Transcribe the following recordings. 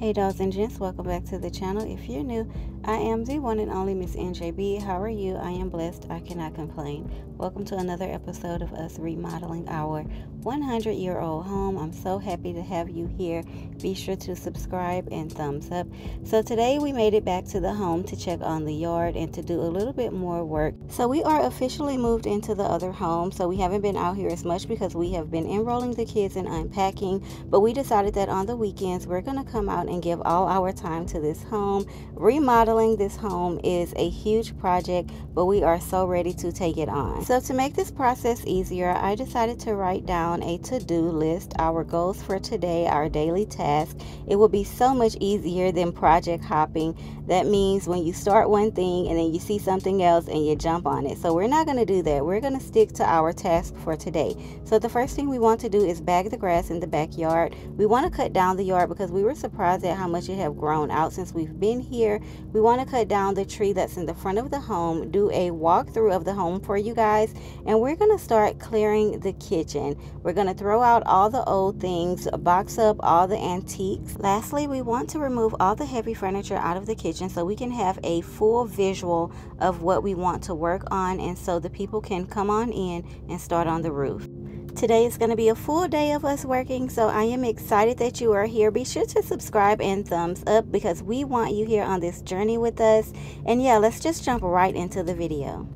Hey dolls and gents, welcome back to the channel. If you're new, I am the one and only Miss NJB. How are you? I am blessed. I cannot complain. Welcome to another episode of us remodeling our 100-year-old home. I'm so happy to have you here. Be sure to subscribe and thumbs up. So today we made it back to the home to check on the yard and to do a little bit more work. So we are officially moved into the other home. So we haven't been out here as much because we have been enrolling the kids and unpacking. But we decided that on the weekends we're going to come out and give all our time to this home. Remodeling this home is a huge project, but we are so ready to take it on. So to make this process easier, I decided to write down a to-do list, our goals for today, our daily task. It will be so much easier than project hopping. That means when you start one thing and then you see something else and you jump on it. So we're not going to do that. We're going to stick to our task for today. So the first thing we want to do is bag the grass in the backyard. We want to cut down the yard because we were surprised at how much it have grown out since we've been here. We want to cut down the tree that's in the front of the home, do a walkthrough of the home for you guys, and we're going to start clearing the kitchen. We're going to throw out all the old things, box up all the antiques. Lastly, we want to remove all the heavy furniture out of the kitchen so we can have a full visual of what we want to work on, and so the people can come on in and start on the roof. Today is going to be a full day of us working, so I am excited that you are here. Be sure to subscribe and thumbs up because we want you here on this journey with us. And yeah, let's just jump right into the video.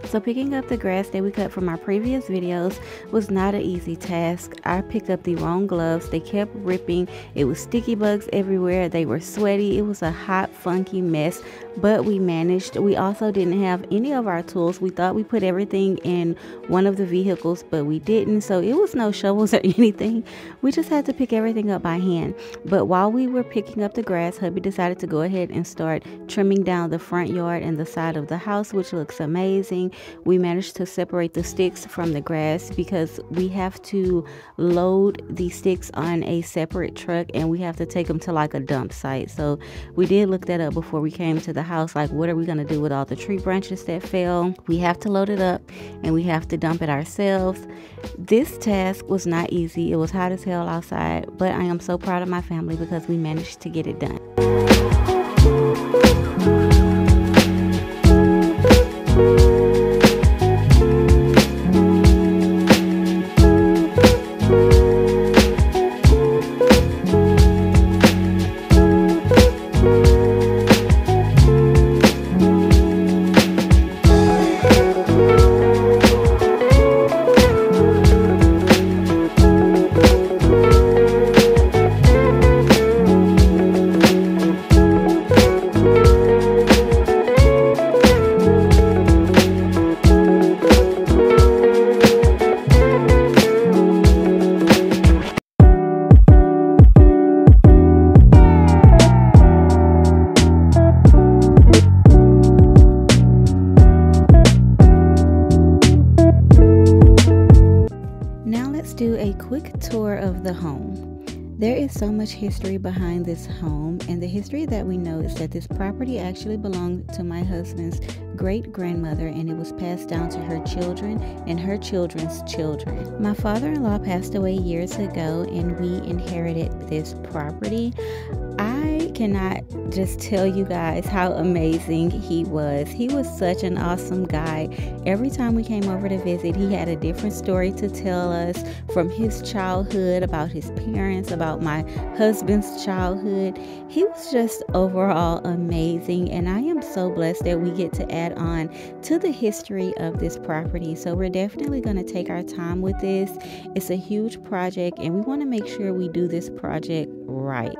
So picking up the grass that we cut from our previous videos was not an easy task. I picked up the wrong gloves. They kept ripping. It was sticky bugs everywhere. They were sweaty. It was a hot, funky mess, but we managed. We also didn't have any of our tools. We thought we put everything in one of the vehicles, but we didn't. So it was no shovels or anything. We just had to pick everything up by hand. But while we were picking up the grass, hubby decided to go ahead and start trimming down the front yard and the side of the house, which looks amazing. We managed to separate the sticks from the grass because we have to load the sticks on a separate truck and we have to take them to like a dump site. So we did look that up before we came to the house. Like, what are we going to do with all the tree branches that fell? We have to load it up and we have to dump it ourselves. This task was not easy. It was hot as hell outside, but I am so proud of my family because we managed to get it done. Do a quick tour of the home. There is so much history behind this home, and the history that we know is that this property actually belonged to my husband's great-grandmother, and it was passed down to her children and her children's children. My father-in-law passed away years ago and we inherited this property. I cannot just tell you guys how amazing he was. He was such an awesome guy. Every time we came over to visit, he had a different story to tell us, from his childhood, about his parents, about my husband's childhood. He was just overall amazing, and I am so blessed that we get to add on to the history of this property. So we're definitely going to take our time with this. It's a huge project, and we want to make sure we do this project right.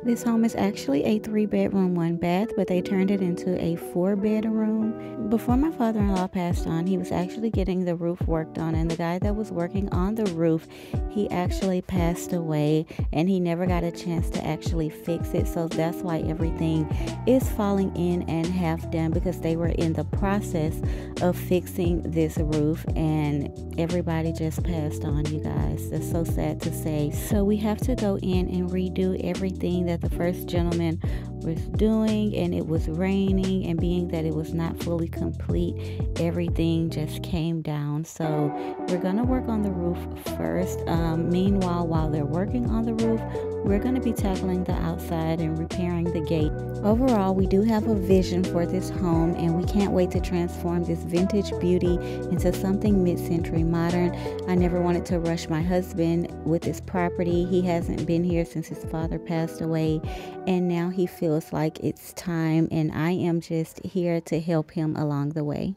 This home is actually a 3-bedroom, 1-bath, but they turned it into a 4-bedroom. Before my father-in-law passed on, he was actually getting the roof worked on, and the guy that was working on the roof, he actually passed away, and he never got a chance to actually fix it. So that's why everything is falling in and half done, because they were in the process of fixing this roof, and everybody just passed on, you guys. That's so sad to say. So we have to go in and redo everything that the first gentleman was doing, and it was raining, and being that it was not fully complete, everything just came down. So we're gonna work on the roof first. Meanwhile, while they're working on the roof, we're going to be tackling the outside and repairing the gate. Overall, we do have a vision for this home, and we can't wait to transform this vintage beauty into something mid-century modern. I never wanted to rush my husband with this property. He hasn't been here since his father passed away, and now he feels like it's time, and I am just here to help him along the way.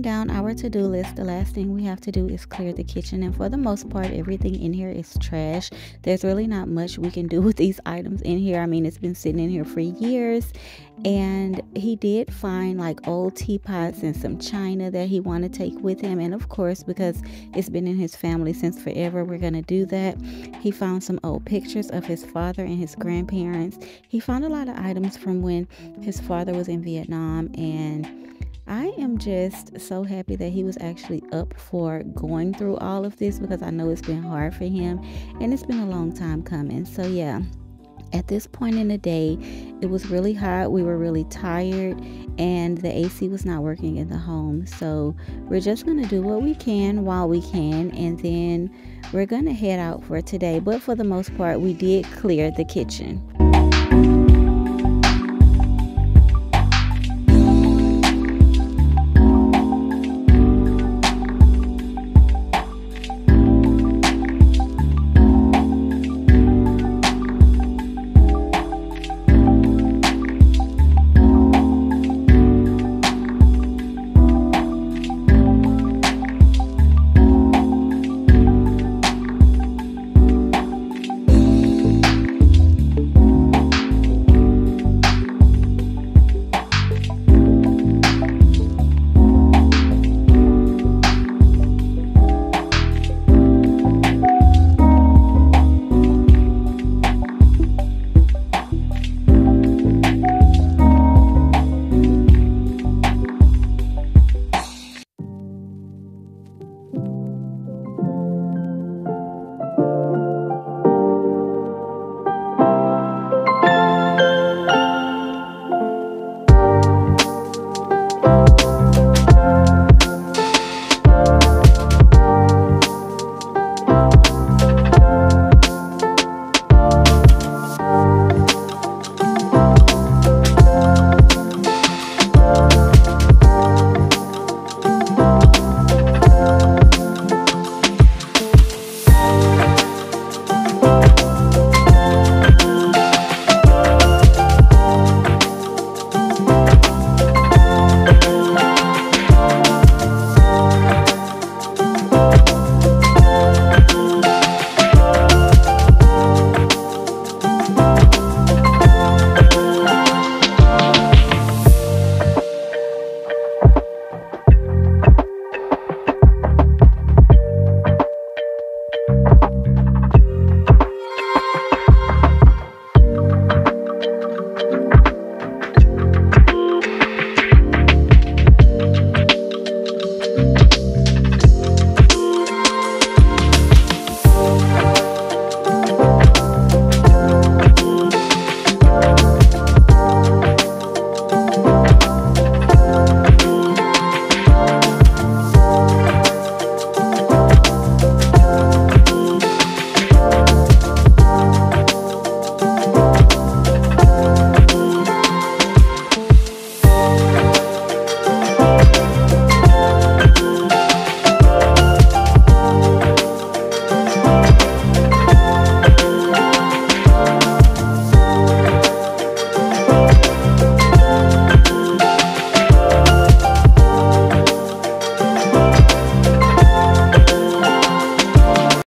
down our to-do list, the last thing we have to do is clear the kitchen, and for the most part everything in here is trash. There's really not much we can do with these items in here. I mean, it's been sitting in here for years, and he did find like old teapots and some china that he wanted to take with him, and of course, because it's been in his family since forever, we're gonna do that. He found some old pictures of his father and his grandparents. He found a lot of items from when his father was in Vietnam, and I am just so happy that he was actually up for going through all of this, because I know it's been hard for him and it's been a long time coming. So yeah, at this point in the day, it was really hot. We were really tired, and the AC was not working in the home. So we're just going to do what we can while we can, and then we're going to head out for today. But for the most part, we did clear the kitchen.